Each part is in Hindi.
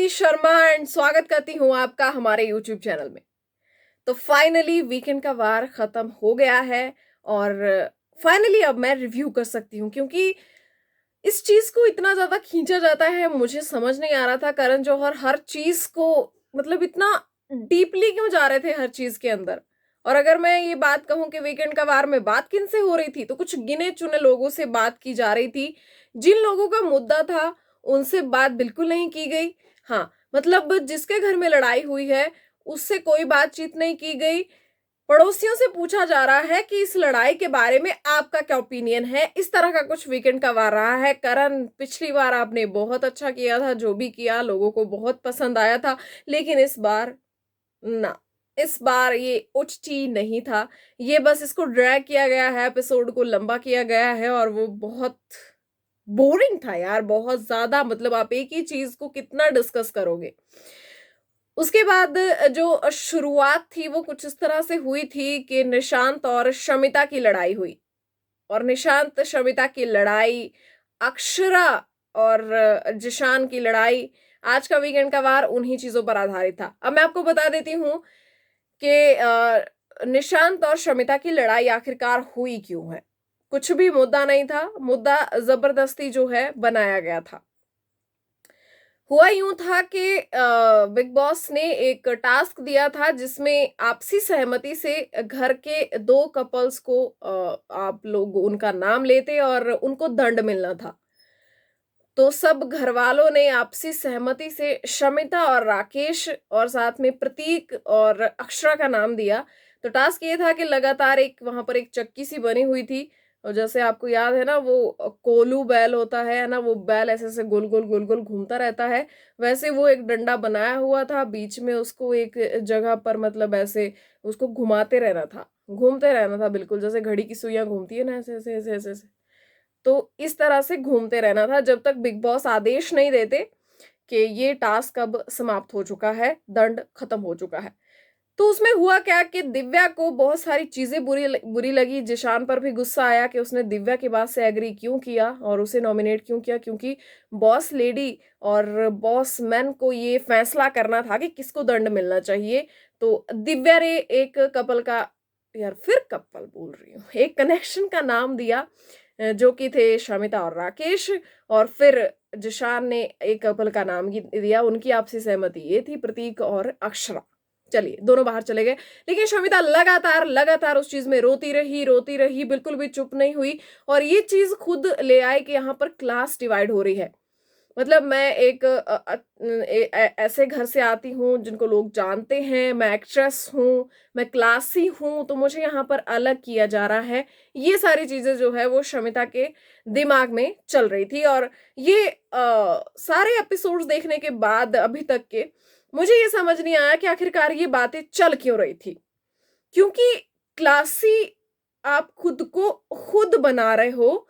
कृति शर्मा एंड स्वागत करती हूँ आपका हमारे यूट्यूब चैनल में। तो फाइनली वीकेंड का वार खत्म हो गया है और फाइनली अब मैं रिव्यू कर सकती हूँ, क्योंकि इस चीज को इतना ज्यादा खींचा जाता है, मुझे समझ नहीं आ रहा था करण जौहर हर चीज को मतलब इतना डीपली क्यों जा रहे थे हर चीज के अंदर। और अगर मैं ये बात कहूं कि वीकेंड का वार में बात किन से हो रही थी, तो कुछ गिने चुने लोगों से बात की जा रही थी। जिन लोगों का मुद्दा था उनसे बात बिल्कुल नहीं की गई। हाँ, मतलब जिसके घर में लड़ाई हुई है उससे कोई बातचीत नहीं की गई। पड़ोसियों से पूछा जा रहा है कि इस लड़ाई के बारे में आपका क्या ओपिनियन है। इस तरह का कुछ वीकेंड का वार रहा है। करण, पिछली बार आपने बहुत अच्छा किया था, जो भी किया लोगों को बहुत पसंद आया था, लेकिन इस बार ना, इस बार ये उचित नहीं था। ये बस इसको ड्रैग किया गया है, एपिसोड को लंबा किया गया है और वो बहुत बोरिंग था यार, बहुत ज्यादा। मतलब आप एक ही चीज को कितना डिस्कस करोगे। उसके बाद जो शुरुआत थी वो कुछ इस तरह से हुई थी कि निशांत और शमिता की लड़ाई हुई, और निशांत शमिता की लड़ाई, अक्षरा और जिशान की लड़ाई, आज का वीकेंड का वार उन्हीं चीजों पर आधारित था। अब मैं आपको बता देती हूँ कि निशांत और शमिता की लड़ाई आखिरकार हुई क्यों है। कुछ भी मुद्दा नहीं था, मुद्दा जबरदस्ती जो है बनाया गया था। हुआ यूं था कि बिग बॉस ने एक टास्क दिया था जिसमें आपसी सहमति से घर के दो कपल्स को आप लोग उनका नाम लेते और उनको दंड मिलना था। तो सब घर वालों ने आपसी सहमति से शमिता और राकेश और साथ में प्रतीक और अक्षरा का नाम दिया। तो टास्क ये था कि लगातार एक वहां पर एक चक्की सी बनी हुई थी, और जैसे आपको याद है ना, वो कोलू बैल होता है ना, वो बैल ऐसे ऐसे गोल गोल गोल गोल घूमता रहता है, वैसे वो एक डंडा बनाया हुआ था, बीच में उसको एक जगह पर मतलब ऐसे उसको घुमाते रहना था, घूमते रहना था, बिल्कुल जैसे घड़ी की सुइयां घूमती है ना, ऐसे ऐसे ऐसे ऐसे ऐसे। तो इस तरह से घूमते रहना था जब तक बिग बॉस आदेश नहीं देते कि ये टास्क अब समाप्त हो चुका है, दंड खत्म हो चुका है। तो उसमें हुआ क्या कि दिव्या को बहुत सारी चीजें बुरी लगी। जिशान पर भी गुस्सा आया कि उसने दिव्या की बात से एग्री क्यों किया और उसे नॉमिनेट क्यों किया, क्योंकि बॉस लेडी और बॉस मैन को ये फैसला करना था कि किसको दंड मिलना चाहिए। तो दिव्या ने एक कपल का, यार फिर कपल बोल रही हूँ, एक कनेक्शन का नाम दिया, जो कि थे शमिता और राकेश। और फिर जिशान ने एक कपल का नाम दिया, उनकी आपसी सहमति ये थी, प्रतीक और अक्षरा। चलिए, दोनों बाहर चले गए, लेकिन शमिता लगातार लगातार उस चीज में रोती रही, बिल्कुल भी चुप नहीं हुई। और ये चीज खुद ले आए कि यहाँ पर क्लास डिवाइड हो रही है। मतलब मैं एक ऐसे घर से आती हूँ जिनको लोग जानते हैं, मैं एक्ट्रेस हूँ, मैं क्लासी हूँ, तो मुझे यहाँ पर अलग किया जा रहा है। ये सारी चीजें जो है वो शमिता के दिमाग में चल रही थी। और ये सारे एपिसोड्स देखने के बाद अभी तक के मुझे ये समझ नहीं आया कि आखिरकार ये बातें चल क्यों रही थी। क्योंकि क्लासी आप खुद को खुद बना रहे हो,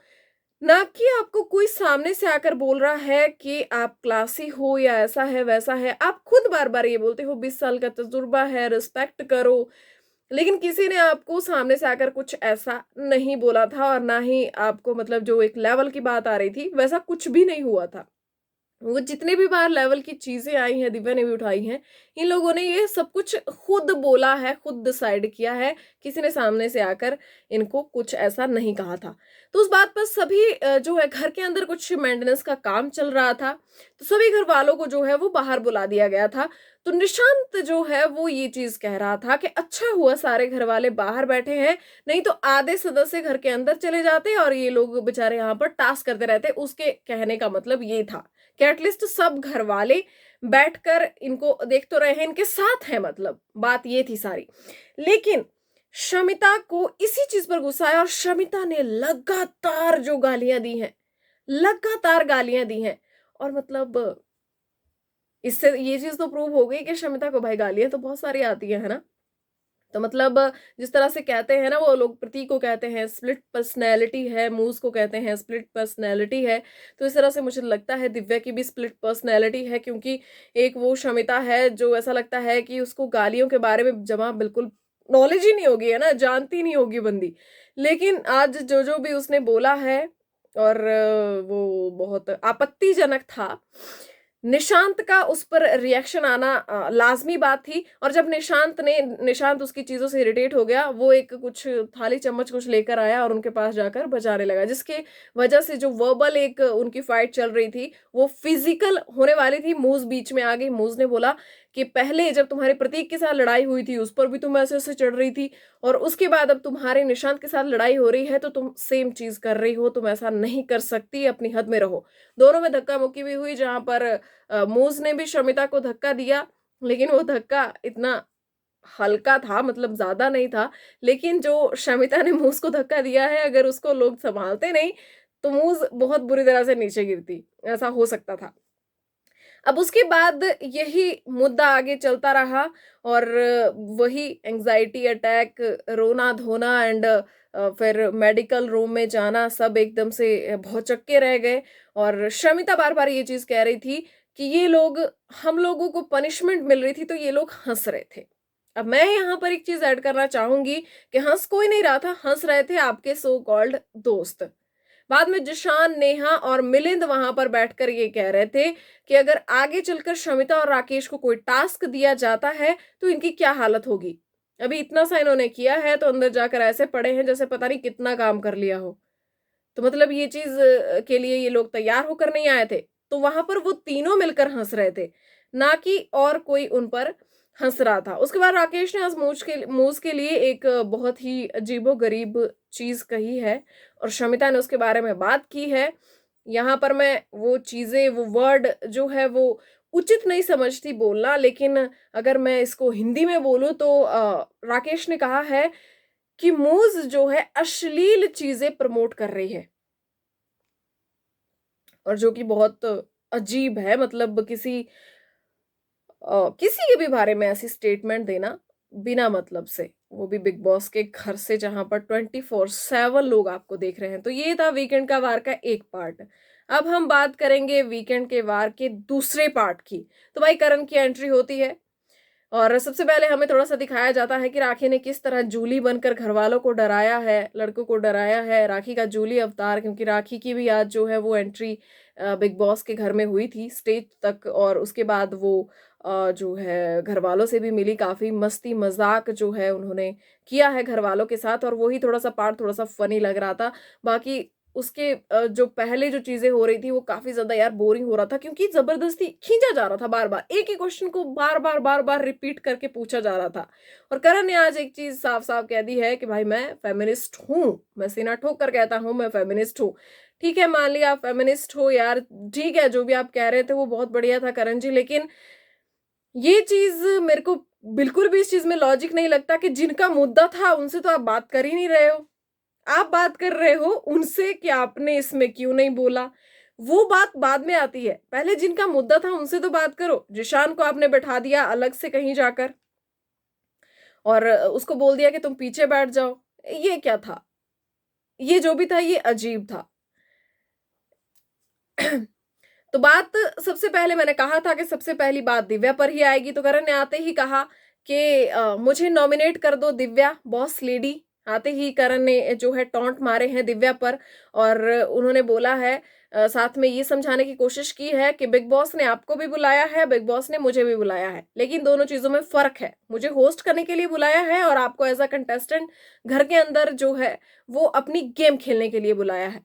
ना कि आपको कोई सामने से आकर बोल रहा है कि आप क्लासी हो या ऐसा है वैसा है। आप खुद बार बार ये बोलते हो 20 साल का तजुर्बा है, रिस्पेक्ट करो, लेकिन किसी ने आपको सामने से आकर कुछ ऐसा नहीं बोला था, और ना ही आपको मतलब जो एक लेवल की बात आ रही थी वैसा कुछ भी नहीं हुआ था। वो जितने भी बार लेवल की चीजें आई हैं, दिव्या ने भी उठाई हैं, इन लोगों ने ये सब कुछ खुद बोला है, खुद डिसाइड किया है, किसी ने सामने से आकर इनको कुछ ऐसा नहीं कहा था। तो उस बात पर सभी जो है घर के अंदर कुछ मेंटेनेंस का काम चल रहा था, तो सभी घर वालों को जो है वो बाहर बुला दिया गया था। तो निशांत जो है वो ये चीज कह रहा था कि अच्छा हुआ सारे घर वाले बाहर बैठे हैं, नहीं तो आधे सदस्य घर के अंदर चले जाते और ये लोग बेचारे यहाँ पर टास्क करते रहते। उसके कहने का मतलब ये था कि एटलीस्ट सब घर वाले बैठकर इनको देख तो रहे हैं, इनके साथ हैं, मतलब बात ये थी सारी। लेकिन शमिता को इसी चीज पर गुस्सा आया और शमिता ने लगातार जो गालियां दी हैं, लगातार गालियां दी हैं। और मतलब इससे ये चीज तो प्रूव हो गई कि शमिता को भाई गालियां तो बहुत सारी आती है ना। तो मतलब जिस तरह से कहते हैं ना वो लोग, प्रतीक को कहते हैं स्प्लिट पर्सनैलिटी है, मूस को कहते हैं स्प्लिट पर्सनैलिटी है, तो इस तरह से मुझे लगता है दिव्या की भी स्प्लिट पर्सनैलिटी है। क्योंकि एक वो शमिता है जो ऐसा लगता है कि उसको गालियों के बारे में जमा बिल्कुल नॉलेज ही नहीं होगी, है ना, जानती नहीं होगी बंदी। लेकिन आज जो जो भी उसने बोला है, और वो बहुत आपत्तिजनक था। निशांत का उस पर रिएक्शन आना लाजमी बात थी। और जब निशांत उसकी चीजों से इरिटेट हो गया, वो एक कुछ थाली चम्मच कुछ लेकर आया और उनके पास जाकर बजाने लगा, जिसके वजह से जो वर्बल एक उनकी फाइट चल रही थी वो फिजिकल होने वाली थी। मूज बीच में आ गई। मूज ने बोला कि पहले जब तुम्हारे प्रतीक के साथ लड़ाई हुई थी उस पर भी तुम ऐसे ऐसे चढ़ रही थी, और उसके बाद अब तुम्हारे निशांत के साथ लड़ाई हो रही है तो तुम सेम चीज कर रही हो, तुम ऐसा नहीं कर सकती, अपनी हद में रहो। दोनों में धक्का मुक्की भी हुई, जहां पर मूज ने भी शमिता को धक्का दिया, लेकिन वो धक्का इतना हल्का था, मतलब ज्यादा नहीं था। लेकिन जो शमिता ने मूज को धक्का दिया है, अगर उसको लोग संभालते नहीं तो मूज बहुत बुरी तरह से नीचे गिरती, ऐसा हो सकता था। अब उसके बाद यही मुद्दा आगे चलता रहा, और वही एंजाइटी अटैक, रोना धोना, एंड फिर मेडिकल रूम में जाना, सब एकदम से भौचक्के रह गए। और शमिता बार बार ये चीज कह रही थी कि ये लोग, हम लोगों को पनिशमेंट मिल रही थी तो ये लोग हंस रहे थे। अब मैं यहाँ पर एक चीज ऐड करना चाहूंगी कि हंस कोई नहीं रहा था, हंस रहे थे आपके सो कॉल्ड दोस्त। बाद में जिशान, नेहा और मिलिंद वहां पर बैठकर ये कह रहे थे कि अगर आगे चलकर शमिता और राकेश को कोई टास्क दिया जाता है तो इनकी क्या हालत होगी। अभी इतना सा इन्होंने किया है तो अंदर जाकर ऐसे पड़े हैं जैसे पता नहीं कितना काम कर लिया हो। तो मतलब ये चीज के लिए ये लोग तैयार होकर नहीं आए थे। तो वहां पर वो तीनों मिलकर हंस रहे थे, ना कि और कोई उन पर हंस रहा था। उसके बाद राकेश ने आज मूज के लिए एक बहुत ही अजीबो गरीब चीज कही है, और शमिता ने उसके बारे में बात की है। यहाँ पर मैं वो चीजें, वो वर्ड जो है वो उचित नहीं समझती बोलना, लेकिन अगर मैं इसको हिंदी में बोलूं तो राकेश ने कहा है कि मूज जो है अश्लील चीजें प्रमोट कर रही है, और जो कि बहुत अजीब है। मतलब किसी के भी बारे में ऐसी स्टेटमेंट देना बिना मतलब से, वो भी बिग बॉस के घर से, जहां पर 24/7 लोग आपको देख रहे हैं। तो ये था वीकेंड का वार का एक पार्ट। अब हम बात करेंगे वीकेंड के वार के दूसरे पार्ट की। तो भाई करण की एंट्री होती है, और सबसे पहले हमें थोड़ा सा दिखाया जाता है कि राखी ने किस तरह जूली बनकर घर वालों को डराया है, लड़कों को डराया है। राखी का जूली अवतार, क्योंकि राखी की भी आज जो है वो एंट्री बिग बॉस के घर में हुई थी स्टेज तक, और उसके बाद वो जो है घर वालों से भी मिली, काफी मस्ती मजाक जो है उन्होंने किया है घर वालों के साथ, और वही थोड़ा सा पार्ट थोड़ा सा फनी लग रहा था। बाकी उसके जो पहले जो चीजें हो रही थी वो काफी ज्यादा यार बोरिंग हो रहा था, क्योंकि जबरदस्ती खींचा जा रहा था, बार बार एक ही क्वेश्चन को बार बार रिपीट करके पूछा जा रहा था। और करण ने आज एक चीज साफ साफ कह दी है कि भाई मैं फेमिनिस्ट हूं, मैं सीना ठोक कर कहता हूं मैं फेमिनिस्ट हूं। ठीक है, मान लिया आप फेमिनिस्ट हो यार, ठीक है, जो भी आप कह रहे थे वो बहुत बढ़िया था करण जी, लेकिन ये चीज मेरे को बिल्कुल भी इस चीज में लॉजिक नहीं लगता कि जिनका मुद्दा था उनसे तो आप बात कर ही नहीं रहे हो। आप बात कर रहे हो उनसे कि आपने इसमें क्यों नहीं बोला, वो बात बाद में आती है। पहले जिनका मुद्दा था उनसे तो बात करो। जिशान को आपने बैठा दिया अलग से कहीं जाकर, और उसको बोल दिया कि तुम पीछे बैठ जाओ। ये क्या था? ये जो भी था ये अजीब था। तो बात सबसे पहले मैंने कहा था कि सबसे पहली बात दिव्या पर ही आएगी, तो करण ने आते ही कहा कि मुझे नॉमिनेट कर दो दिव्या बॉस लेडी। आते ही करण ने जो है टॉन्ट मारे हैं दिव्या पर, और उन्होंने बोला है, साथ में ये समझाने की कोशिश की है कि बिग बॉस ने आपको भी बुलाया है, बिग बॉस ने मुझे भी बुलाया है, लेकिन दोनों चीजों में फर्क है। मुझे होस्ट करने के लिए बुलाया है और आपको एज अ कंटेस्टेंट घर के अंदर जो है वो अपनी गेम खेलने के लिए बुलाया है।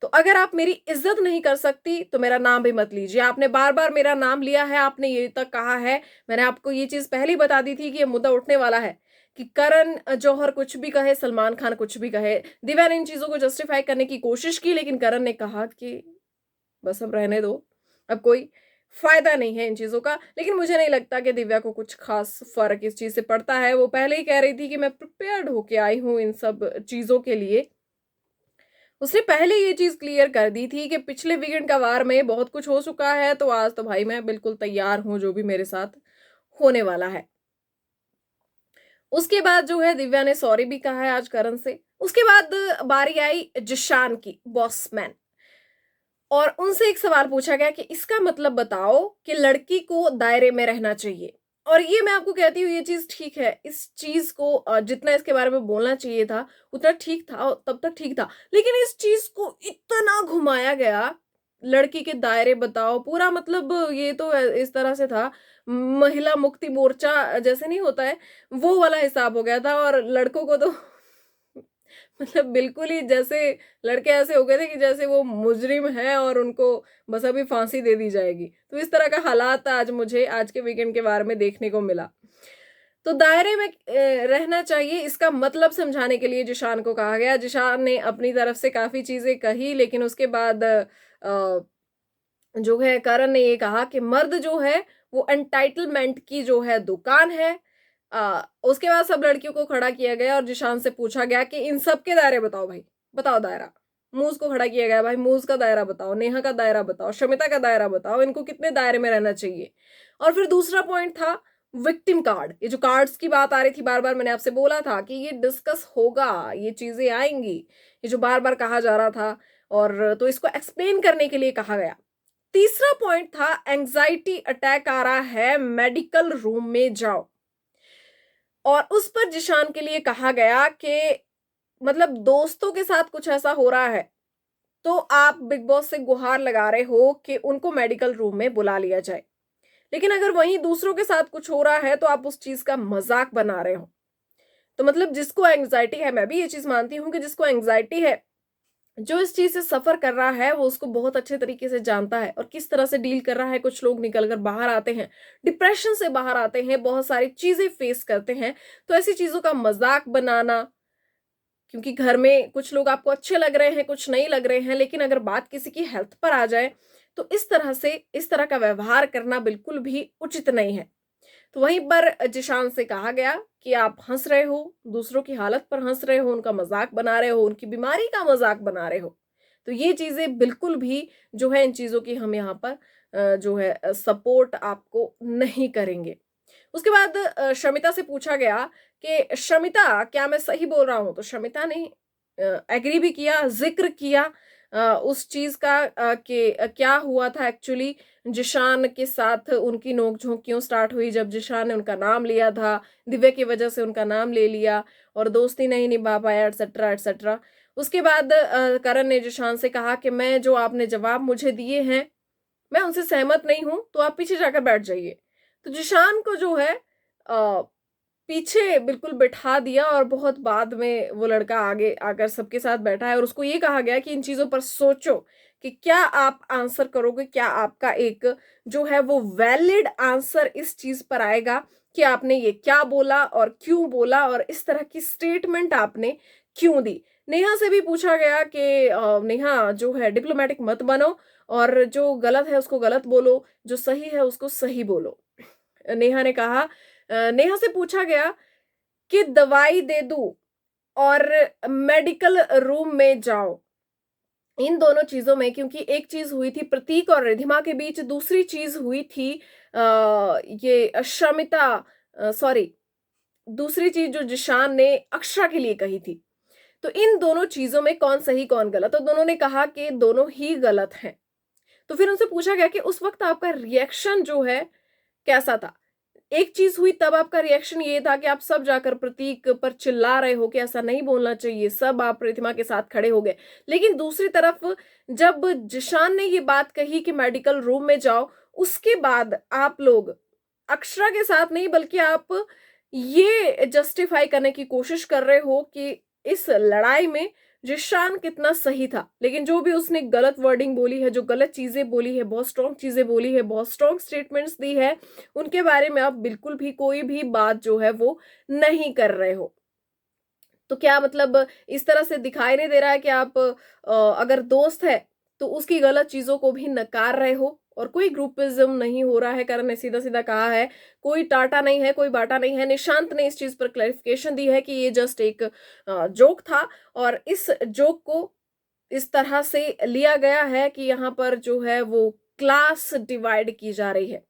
तो अगर आप मेरी इज्जत नहीं कर सकती तो मेरा नाम भी मत लीजिए। आपने बार बार मेरा नाम लिया है, आपने ये तक कहा है, मैंने आपको ये चीज पहले ही बता दी थी कि ये मुद्दा उठने वाला है, कि करण जौहर कुछ भी कहे, सलमान खान कुछ भी कहे। दिव्या ने इन चीजों को जस्टिफाई करने की कोशिश की, लेकिन करण ने कहा कि बस अब रहने दो, अब कोई फायदा नहीं है इन चीजों का। लेकिन मुझे नहीं लगता कि दिव्या को कुछ खास फर्क इस चीज से पड़ता है। वो पहले ही कह रही थी कि मैं प्रिपेयर्ड होके आई हूं इन सब चीजों के लिए। उसने पहले ये चीज क्लियर कर दी थी कि पिछले वीकेंड का वार में बहुत कुछ हो चुका है, तो आज तो भाई मैं बिल्कुल तैयार हूं जो भी मेरे साथ होने वाला है। उसके बाद जो है दिव्या ने सॉरी भी कहा है आज करण से। उसके बाद बारी आई जिशान की, बॉसमैन, और उनसे एक सवाल पूछा गया कि इसका मतलब बताओ कि लड़की को दायरे में रहना चाहिए। और ये मैं आपको कहती हूँ ये चीज ठीक है, इस चीज को जितना इसके बारे में बोलना चाहिए था उतना ठीक था, तब तक ठीक था, लेकिन इस चीज को इतना घुमाया गया लड़की के दायरे बताओ, पूरा मतलब ये तो इस तरह से था, महिला मुक्ति मोर्चा जैसे नहीं होता है, वो वाला हिसाब हो गया था। और लड़कों को तो मतलब बिल्कुल ही जैसे लड़के ऐसे हो गए थे कि जैसे वो मुजरिम है और उनको बस अभी फांसी दे दी जाएगी। तो इस तरह का हालात आज मुझे आज के वीकेंड के बारे में देखने को मिला। तो दायरे में रहना चाहिए, इसका मतलब समझाने के लिए जिशान को कहा गया। जिशान ने अपनी तरफ से काफी चीजें कही, लेकिन उसके बाद जो है करण ने ये कहा कि मर्द जो है वो एंटाइटलमेंट की जो है दुकान है। उसके बाद सब लड़कियों को खड़ा किया गया और जिशान से पूछा गया कि इन सब के दायरे बताओ भाई, बताओ दायरा। मूज को खड़ा किया गया, भाई मूज का दायरा बताओ, नेहा का दायरा बताओ, शमिता का दायरा बताओ, इनको कितने दायरे में रहना चाहिए। और फिर दूसरा पॉइंट था विक्टिम कार्ड। ये जो कार्ड्स की बात आ रही थी बार बार, मैंने आपसे बोला था कि ये डिस्कस होगा, ये चीजें आएंगी, ये जो बार बार कहा जा रहा था, और तो इसको एक्सप्लेन करने के लिए कहा गया। तीसरा पॉइंट था एंजाइटी अटैक आ रहा है, मेडिकल रूम में जाओ। और उस पर जिशान के लिए कहा गया कि मतलब दोस्तों के साथ कुछ ऐसा हो रहा है तो आप बिग बॉस से गुहार लगा रहे हो कि उनको मेडिकल रूम में बुला लिया जाए, लेकिन अगर वहीं दूसरों के साथ कुछ हो रहा है तो आप उस चीज का मजाक बना रहे हो। तो मतलब जिसको एंग्जाइटी है, मैं भी ये चीज मानती हूँ कि जिसको एंग्जाइटी है, जो इस चीज से सफर कर रहा है, वो उसको बहुत अच्छे तरीके से जानता है और किस तरह से डील कर रहा है। कुछ लोग निकल कर बाहर आते हैं, डिप्रेशन से बाहर आते हैं, बहुत सारी चीजें फेस करते हैं। तो ऐसी चीजों का मजाक बनाना, क्योंकि घर में कुछ लोग आपको अच्छे लग रहे हैं, कुछ नहीं लग रहे हैं, लेकिन अगर बात किसी की हेल्थ पर आ जाए तो इस तरह से इस तरह का व्यवहार करना बिल्कुल भी उचित नहीं है। तो वहीं पर जिशान से कहा गया कि आप हंस रहे हो, दूसरों की हालत पर हंस रहे हो, उनका मजाक बना रहे हो, उनकी बीमारी का मजाक बना रहे हो। तो ये चीजें बिल्कुल भी जो है, इन चीजों की हम यहाँ पर जो है सपोर्ट आपको नहीं करेंगे। उसके बाद शमिता से पूछा गया कि शमिता क्या मैं सही बोल रहा हूं? तो शमिता ने एग्री भी किया, जिक्र किया उस चीज का कि क्या हुआ था एक्चुअली जिशान के साथ। उनकी नोकझोंक क्यों स्टार्ट हुई जब जिशान ने उनका नाम लिया था, दिव्या की वजह से उनका नाम ले लिया और दोस्ती नहीं निभा पाया, एटसेट्रा एटसेट्रा। उसके बाद करण ने जिशान से कहा कि मैं जो आपने जवाब मुझे दिए हैं मैं उनसे सहमत नहीं हूं, तो आप पीछे जाकर बैठ जाइए। तो जिशान को जो है पीछे बिल्कुल बिठा दिया और बहुत बाद में वो लड़का आगे आकर सबके साथ बैठा है और उसको ये कहा गया कि इन चीजों पर सोचो कि क्या आप आंसर करोगे, क्या आपका एक जो है वो वैलिड आंसर इस चीज पर आएगा कि आपने ये क्या बोला और क्यों बोला और इस तरह की स्टेटमेंट आपने क्यों दी। नेहा से भी पूछा गया कि नेहा जो है डिप्लोमेटिक मत बनो और जो गलत है उसको गलत बोलो, जो सही है उसको सही बोलो। नेहा ने कहा नेहा से पूछा गया कि दवाई दे दूं और मेडिकल रूम में जाओ, इन दोनों चीजों में, क्योंकि एक चीज हुई थी प्रतीक और रिधिमा के बीच, दूसरी चीज हुई थी ये शमिता सॉरी दूसरी चीज जो जिशान ने अक्षरा के लिए कही थी। तो इन दोनों चीजों में कौन सही कौन गलत? तो दोनों ने कहा कि दोनों ही गलत हैं। तो फिर उनसे पूछा गया कि उस वक्त आपका रिएक्शन जो है कैसा था? एक चीज हुई तब आपका रिएक्शन ये था कि आप सब जाकर प्रतीक पर चिल्ला रहे हो कि ऐसा नहीं बोलना चाहिए, सब आप प्रतिमा के साथ खड़े हो गए। लेकिन दूसरी तरफ जब जिशान ने ये बात कही कि मेडिकल रूम में जाओ, उसके बाद आप लोग अक्षरा के साथ नहीं बल्कि आप ये जस्टिफाई करने की कोशिश कर रहे हो कि इस लड़ाई में जिशान कितना सही था। लेकिन जो भी उसने गलत वर्डिंग बोली है, जो गलत चीजें बोली है, बहुत स्ट्रॉन्ग चीजें बोली है, बहुत स्ट्रॉन्ग स्टेटमेंट्स दी है, उनके बारे में आप बिल्कुल भी कोई भी बात जो है वो नहीं कर रहे हो। तो क्या मतलब इस तरह से दिखाई नहीं दे रहा है कि आप अगर दोस्त है तो उसकी गलत चीजों को भी नकार रहे हो? और कोई ग्रुपिज्म नहीं हो रहा है, कारण ने सीधा सीधा कहा है, कोई टाटा नहीं है, कोई बाटा नहीं है। निशांत ने इस चीज पर क्लैरिफिकेशन दी है कि ये जस्ट एक जोक था और इस जोक को इस तरह से लिया गया है कि यहाँ पर जो है वो क्लास डिवाइड की जा रही है।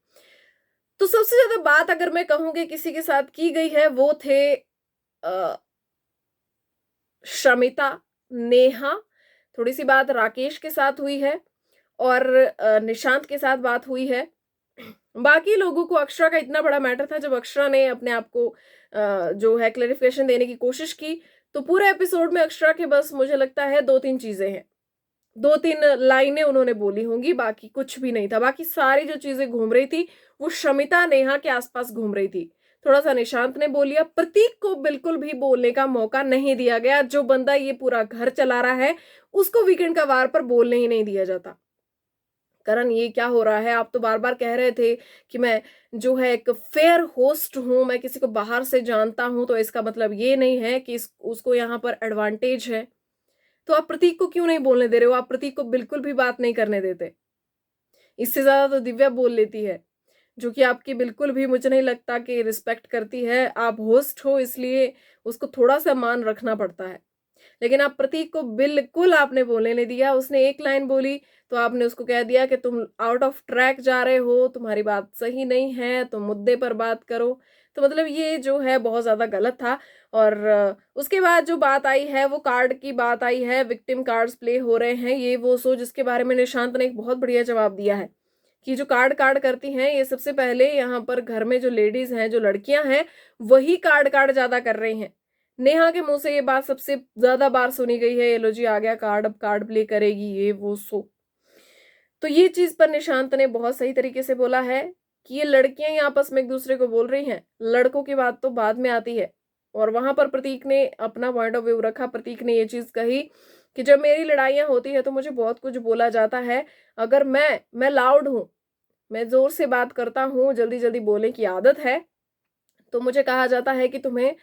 तो सबसे ज्यादा बात अगर मैं कहूंगी किसी के साथ की गई है वो थे शमिता, नेहा, थोड़ी सी बात राकेश के साथ हुई है और निशांत के साथ बात हुई है। बाकी लोगों को अक्षरा का इतना बड़ा मैटर था, जब अक्षरा ने अपने आप को जो है क्लेरिफिकेशन देने की कोशिश की, तो पूरे एपिसोड में अक्षरा के बस मुझे लगता है दो तीन चीजें हैं। 2-3 लाइनें उन्होंने बोली होंगी, बाकी कुछ भी नहीं था। बाकी सारी जो चीजें घूम रही थी वो शमिता नेहा के आसपास घूम रही थी। थोड़ा सा निशांत ने बोल लिया, प्रतीक को बिल्कुल भी बोलने का मौका नहीं दिया गया। जो बंदा ये पूरा घर चला रहा है उसको वीकेंड का वार पर बोलने ही नहीं दिया जाता। करण, ये क्या हो रहा है? आप तो बार बार कह रहे थे कि मैं जो है एक फेयर होस्ट हूं, मैं किसी को बाहर से जानता हूं, तो इसका मतलब ये नहीं है कि उसको यहाँ पर एडवांटेज है। तो आप प्रतीक को क्यों नहीं बोलने दे रहे हो? आप प्रतीक को बिल्कुल भी बात नहीं करने देते। इससे ज्यादा तो दिव्या बोल लेती है, जो कि आपकी बिल्कुल भी मुझे नहीं लगता कि रिस्पेक्ट करती है। आप होस्ट हो इसलिए उसको थोड़ा सा मान रखना पड़ता है, लेकिन आप प्रतीक को बिल्कुल आपने बोलने नहीं दिया। उसने एक लाइन बोली तो आपने उसको कह दिया कि तुम आउट ऑफ ट्रैक जा रहे हो, तुम्हारी बात सही नहीं है, तुम मुद्दे पर बात करो। तो मतलब ये जो है बहुत ज्यादा गलत था। और उसके बाद जो बात आई है वो कार्ड की बात आई है, विक्टिम कार्ड्स प्ले हो रहे हैं, ये वो सो, जिसके बारे में निशांत ने एक बहुत बढ़िया जवाब दिया है कि जो कार्ड कार्ड करती हैं ये सबसे पहले यहाँ पर घर में जो लेडीज हैं, जो लड़कियां हैं, वही कार्ड कार्ड ज्यादा कर रही हैं। नेहा के मुंह से ये बात सबसे ज्यादा बार सुनी गई है, ये लो जी आ गया कार्ड, अब कार्ड प्ले करेगी, ये वो सो। तो ये चीज पर निशांत ने बहुत सही तरीके से बोला है कि ये लड़कियां ही आपस में एक दूसरे को बोल रही हैं, लड़कों की बात तो बाद में आती है। और वहां पर प्रतीक ने अपना पॉइंट ऑफ व्यू रखा। प्रतीक ने ये चीज कही कि जब मेरी लड़ाइयां होती है तो मुझे बहुत कुछ बोला जाता है। अगर मैं लाउड हूं, मैं जोर से बात करता हूँ, जल्दी जल्दी बोलने की आदत है, तो मुझे कहा जाता है कि तुम्हें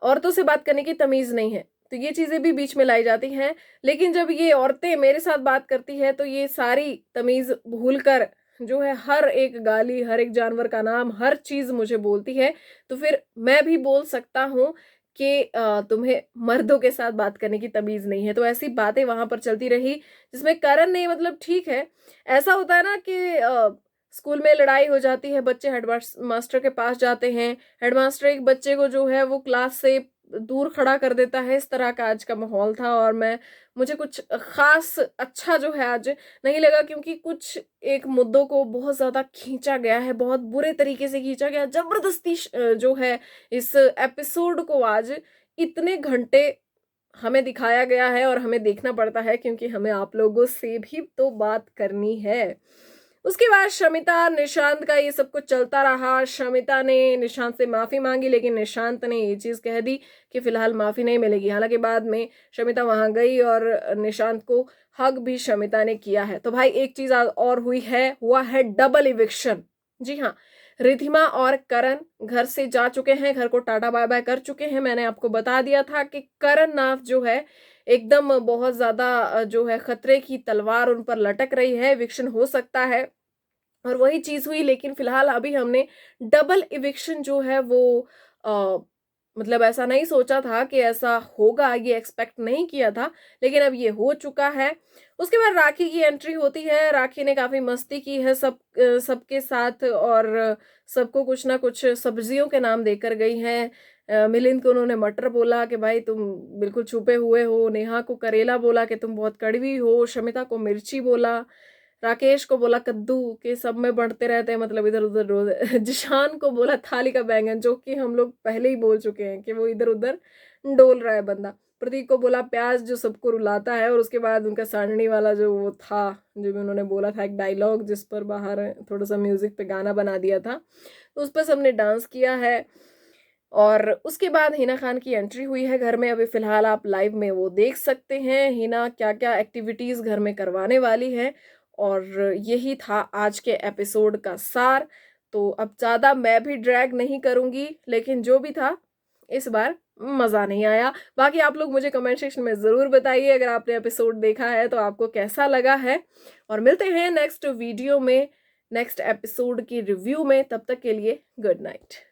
औरतों से बात करने की तमीज नहीं है। तो ये चीजें भी बीच में लाई जाती हैं। लेकिन जब ये औरतें मेरे साथ बात करती है तो ये सारी तमीज भूलकर जो है हर एक गाली, हर एक जानवर का नाम, हर चीज मुझे बोलती है। तो फिर मैं भी बोल सकता हूँ कि तुम्हें मर्दों के साथ बात करने की तमीज नहीं है। तो ऐसी बातें वहां पर चलती रही, जिसमें करण ने मतलब ठीक है, ऐसा होता है ना कि स्कूल में लड़ाई हो जाती है, बच्चे हेडमास्टर के पास जाते हैं, हेडमास्टर एक बच्चे को जो है वो क्लास से दूर खड़ा कर देता है। इस तरह का आज का माहौल था। और मुझे कुछ खास अच्छा जो है आज नहीं लगा, क्योंकि कुछ एक मुद्दों को बहुत ज्यादा खींचा गया है, बहुत बुरे तरीके से खींचा गया, जबरदस्ती जो है इस एपिसोड को आज इतने घंटे हमें दिखाया गया है। और हमें देखना पड़ता है क्योंकि हमें आप लोगों से भी तो बात करनी है। उसके बाद शमिता निशांत का ये सब कुछ चलता रहा। शमिता ने निशांत से माफी मांगी, लेकिन निशांत ने ये चीज कह दी कि फिलहाल माफी नहीं मिलेगी। हालांकि बाद में शमिता वहां गई और निशांत को हग भी शमिता ने किया है। तो भाई एक चीज और हुआ है डबल इविक्शन। जी हाँ, रिधिमा और करण घर से जा चुके हैं, घर को टाटा बाय बाय कर चुके हैं। मैंने आपको बता दिया था कि करण नाथ जो है एकदम बहुत ज्यादा जो है खतरे की तलवार उन पर लटक रही है, इविक्शन हो सकता है। और वही चीज हुई। लेकिन फिलहाल अभी हमने डबल इविक्शन जो है वो आ, मतलब ऐसा नहीं सोचा था कि ऐसा होगा, ये एक्सपेक्ट नहीं किया था, लेकिन अब ये हो चुका है। उसके बाद राखी की एंट्री होती है। राखी ने काफी मस्ती की है सबके साथ, और सबको कुछ ना कुछ सब्जियों के नाम देकर गई हैं। मिलिंद को उन्होंने मटर बोला कि भाई तुम बिल्कुल छुपे हुए हो, नेहा को करेला बोला कि तुम बहुत कड़वी हो, शमिता को मिर्ची बोला, राकेश को बोला कद्दू, के सब में बढ़ते रहते हैं, मतलब इधर उधर रोज जिशान को बोला थाली का बैंगन, जो कि हम लोग पहले ही बोल चुके हैं कि वो इधर उधर डोल रहा है बंदा। प्रतीक को बोला प्याज, जो सबको रुलाता है। और उसके बाद उनका सारणी वाला जो वो था, जो भी उन्होंने बोला था एक डायलॉग, जिस पर बाहर थोड़ा सा म्यूजिक पे गाना बना दिया था, तो उस पर सबने डांस किया है। और उसके बाद हिना खान की एंट्री हुई है घर में। अभी फिलहाल आप लाइव में वो देख सकते हैं हिना क्या क्या एक्टिविटीज घर में करवाने वाली है। और यही था आज के एपिसोड का सार। तो अब ज्यादा मैं भी ड्रैग नहीं करूंगी, लेकिन जो भी था इस बार मजा नहीं आया। बाकी आप लोग मुझे कमेंट सेक्शन में जरूर बताइए, अगर आपने एपिसोड देखा है तो आपको कैसा लगा है। और मिलते हैं नेक्स्ट वीडियो में, नेक्स्ट एपिसोड की रिव्यू में। तब तक के लिए गुड नाइट।